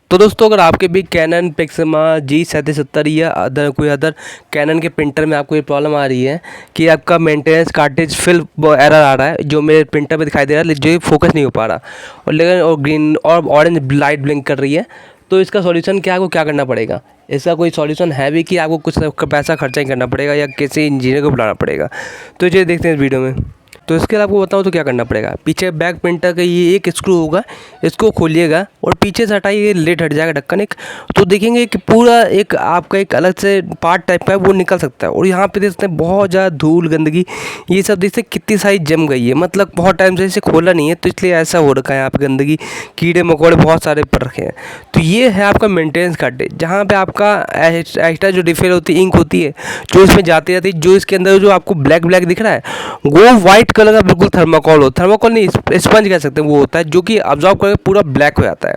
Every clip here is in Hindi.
तो दोस्तों अगर आपके भी कैनन पिक्समा G770 या कोई अदर कैनन के प्रिंटर में आपको ये प्रॉब्लम आ रही है कि आपका मेंटेनेंस कार्टेज फिल एरर आ रहा है, जो मेरे प्रिंटर पे दिखाई दे रहा है, जो फोकस नहीं हो पा रहा और लेकिन और ग्रीन और ऑरेंज लाइट ब्लिंक कर रही है, तो इसका सॉल्यूशन क्या, आपको क्या करना पड़ेगा? इसका कोई सॉल्यूशन है भी कि आपको कुछ पैसा खर्चा ही करना पड़ेगा या किसी इंजीनियर को बुलाना पड़ेगा? तो ये देखते हैं इस वीडियो में। तो इसके लिए आपको बताऊँ तो क्या करना पड़ेगा। पीछे बैक प्रिंटर का ये एक स्क्रू होगा, इसको खोलिएगा और पीछे से हटाइए, लेट हट जाएगा ढक्कन एक, तो देखेंगे कि पूरा एक आपका एक अलग से पार्ट टाइप का है वो निकल सकता है। और यहाँ पे देख सकते हैं बहुत ज़्यादा धूल गंदगी ये सब देखते कितनी सारी जम गई है, मतलब बहुत टाइम से इसे खोला नहीं है तो इसलिए ऐसा हो रखा है। यहाँ पे गंदगी, कीड़े मकोड़े बहुत सारे पड़ रखे हैं। तो ये है आपका मेंटेनेंस कार्टेज, जहाँ पे आपका एक्स्ट्रा जो रिफिल होती है, इंक होती है जो इसमें जाती रहती है, जो इसके अंदर जो आपको ब्लैक ब्लैक दिख रहा है वो वाइट कलर का बिल्कुल थर्माकोल हो, थर्माकोल नहीं स्पंज कह सकते हैं, वो होता है जो कि अब्जॉर्ब करके पूरा ब्लैक हो जाता है,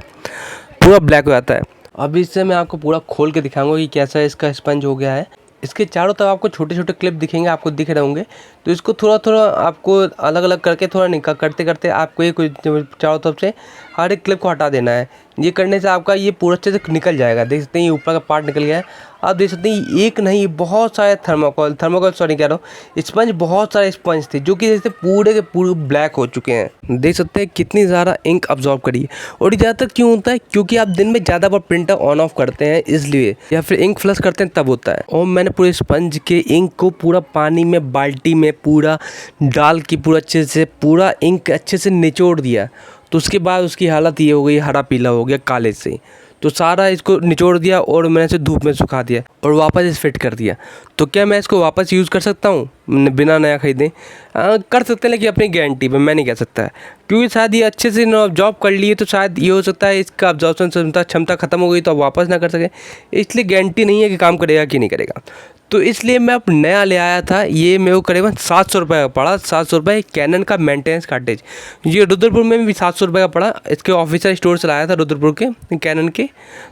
पूरा ब्लैक हो जाता है। अब इससे मैं आपको पूरा खोल के दिखाऊंगा कि कैसा इसका स्पंज हो गया है। इसके चारों तरफ आपको छोटे छोटे क्लिप दिखेंगे, आपको दिख रहे होंगे, तो इसको थोड़ा थोड़ा आपको अलग अलग करके थोड़ा निकाल करते करते आपको ये चारों तरफ से हर एक क्लिप को हटा देना है। ये करने से आपका ये पूरा अच्छे से निकल जाएगा। देख सकते हैं ये ऊपर का पार्ट निकल गया है। आप देख सकते हैं एक नहीं बहुत सारे थर्माकोल सॉरी कह रहा हूँ स्पंज, बहुत सारे स्पंज थे जो कि जैसे पूरे के पूरे ब्लैक हो चुके हैं। देख सकते हैं कितनी ज़्यादा इंक अब्जॉर्ब करी है। और ये ज़्यादातर क्यों होता है? क्योंकि आप दिन में ज़्यादा बार प्रिंटर ऑन ऑफ करते हैं इसलिए, या फिर इंक फ्लश करते हैं तब होता है। और मैंने पूरे स्पंज के इंक को पूरा पानी में बाल्टी में पूरा डाल के पूरा अच्छे से पूरा इंक अच्छे से निचोड़ दिया। तो उसके बाद उसकी हालत ये हो गई, हरा पीला हो गया काले से। तो सारा इसको निचोड़ दिया और मैंने इसे धूप में सुखा दिया और वापस इसे फिट कर दिया। तो क्या मैं इसको वापस यूज़ कर सकता हूँ बिना नया खरीदे? कर सकते हैं, लेकिन अपनी गारंटी पे मैं नहीं कह सकता है, क्योंकि शायद ये अच्छे से जॉब कर लिए तो शायद ये हो सकता है इसका अब्जॉर्प्शन क्षमता खत्म हो गई तो आप वापस ना कर सके, इसलिए गारंटी नहीं है कि काम करेगा कि नहीं करेगा। तो इसलिए मैं अब नया ले आया था। ये मेरे को करीबन 700 रुपये का पड़ा, 700 रुपये कैनन का मेंटेनेंस कार्टेज। ये रुद्रपुर में भी 700 रुपये का पड़ा, इसके ऑफिशियल स्टोर से लाया था रुद्रपुर के कैनन के।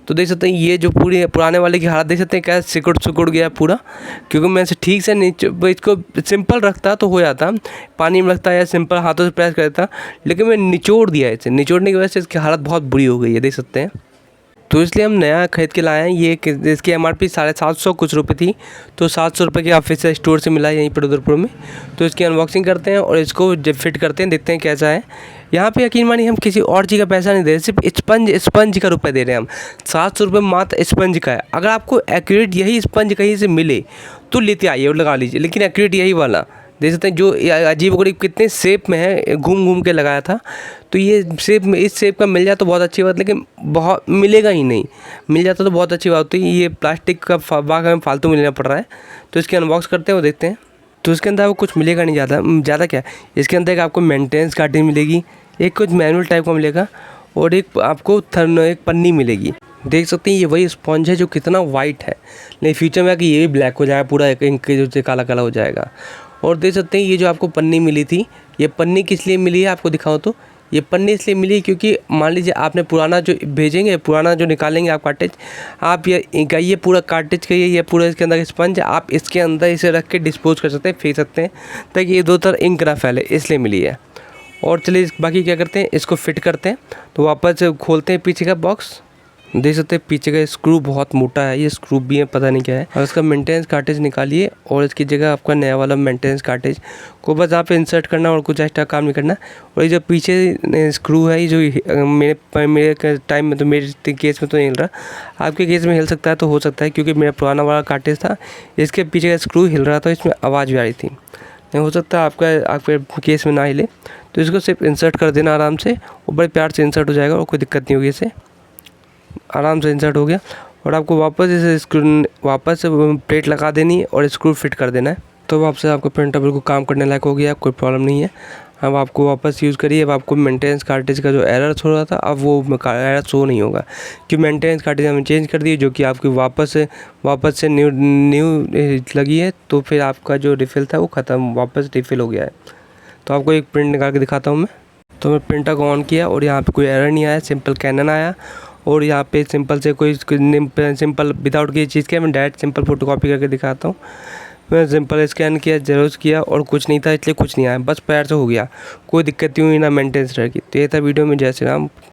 तो देख सकते हैं ये जो पूरी पुराने वाले की हालत देख सकते हैं, क्या सिकुड़ गया पूरा, क्योंकि मैं इसे ठीक से इसको सिंपल रखता तो हो जाता, पानी में रखता या सिंपल हाथों से प्रेस करता, लेकिन मैं निचोड़ दिया इसे। निचोड़ने की वजह से इसकी हालत बहुत बुरी हो गई है, देख सकते हैं। तो इसलिए हम नया खरीद के लाए हैं। ये इसकी MRP 750 कुछ रुपये थी, तो 700 रुपये के ऑफिशियल स्टोर से मिला है यहीं पर रुद्रपुर में। तो इसकी अनबॉक्सिंग करते हैं और इसको जब फिट करते हैं, देखते हैं कैसा है। यहाँ पे यकीन मानिए हम किसी और चीज़ का पैसा नहीं दे रहे, सिर्फ स्पंज का रुपये दे रहे हैं हम। 700 रुपये मात्र स्पंज का है। अगर आपको एक्यूरेट यही स्पंज कहीं से मिले तो लेते आइए और लगा लीजिए, लेकिन एक्यूरेट यही वाला देख सकते हैं जो अजीब गरीब कितने शेप में है, घूम घूम के लगाया था। तो ये शेप में, इस शेप का मिल जाए तो बहुत अच्छी बात, लेकिन बहुत मिलेगा ही नहीं। मिल जाता तो बहुत अच्छी बात होती। ये प्लास्टिक का बाग हमें फालतू मिलना पड़ रहा है। तो इसके अनबॉक्स करते हैं और देखते हैं। तो इसके अंदर आपको कुछ मिलेगा नहीं ज़्यादा क्या, इसके अंदर एक आपको मेंटेनेंस कार्टेज मिलेगी, एक कुछ मैनुअल टाइप का मिलेगा और एक आपको एक पन्नी मिलेगी। देख सकते हैं ये वही स्पंज है जो कितना वाइट है, लेकिन फ्यूचर में आके ये भी ब्लैक हो जाएगा, पूरा एक इंक जो काला काला हो जाएगा। और देख सकते हैं ये जो आपको पन्नी मिली थी, ये पन्नी किस लिए मिली है आपको दिखाऊं तो ये पन्नी इसलिए मिली है क्योंकि मान लीजिए आपने पुराना जो भेजेंगे, पुराना जो निकालेंगे आप कार्टेज, आप ये पूरा कार्टेज का ये पूरा इसके अंदर स्पंज आप इसके अंदर इसे रख के डिस्पोज कर सकते हैं, फेंक सकते हैं, ताकि ये दो तरफ इंक ना फैले, इसलिए मिली है। और चलिए बाकी क्या करते हैं, इसको फिट करते हैं। तो वापस खोलते हैं पीछे का बॉक्स। देख सकते हैं पीछे का स्क्रू बहुत मोटा है, ये स्क्रू भी है पता नहीं क्या है। और इसका मेंटेनेंस कार्टेज निकालिए और इसकी जगह आपका नया वाला मेंटेनेंस कार्टेज को बस आप इंसर्ट करना और कुछ एक्स्ट्रा काम नहीं करना। और ये जो पीछे स्क्रू है, ये जो मेरे टाइम में तो मेरे केस में तो नहीं हिल रहा, आपके केस में हिल सकता है तो हो सकता है, क्योंकि मेरा पुराना वाला कार्टेज था, इसके पीछे का स्क्रू हिल रहा था, इसमें आवाज़ भी आ रही थी। नहीं हो सकता आपके केस में ना हिले। तो इसको सिर्फ इंसर्ट कर देना आराम से, और बड़े प्यार से इंसर्ट हो जाएगा और कोई दिक्कत नहीं होगी, इसे आराम से इंसर्ट हो गया। और आपको वापस इसे वापस प्लेट लगा देनी है और स्क्रू फिट कर देना है। तो वापस आपका प्रिंटर बिल्कुल काम करने लायक हो गया, कोई प्रॉब्लम नहीं है। अब आपको वापस यूज़ करिए। अब आपको मेंटेनेंस कार्टेज का जो एरर हो रहा था, अब वो एरर शो नहीं होगा, क्योंकि मेंटेनेंस कार्टेज हमने चेंज कर दी, जो कि आपकी वापस से न्यू लगी है। तो फिर आपका जो रिफ़िल था वो ख़त्म, वापस रिफ़िल हो गया है। तो आपको एक प्रिंट निकाल के दिखाता हूँ मैं। तो मैं प्रिंटर को ऑन किया और यहाँ पर कोई एरर नहीं आया, सिंपल कैनन आया। और यहाँ पे सिंपल से कोई सिंपल विदाउट किसी चीज़ के मैं डायरेक्ट सिंपल फोटोकॉपी करके दिखाता हूँ। मैं सिंपल स्कैन किया, जेरोक्स किया और कुछ नहीं था, इसलिए कुछ नहीं आया, बस पैर से हो गया, कोई दिक्कत नहीं हुई, ना मेंटेनेंस रह गई। तो ये था वीडियो में। जय श्री राम।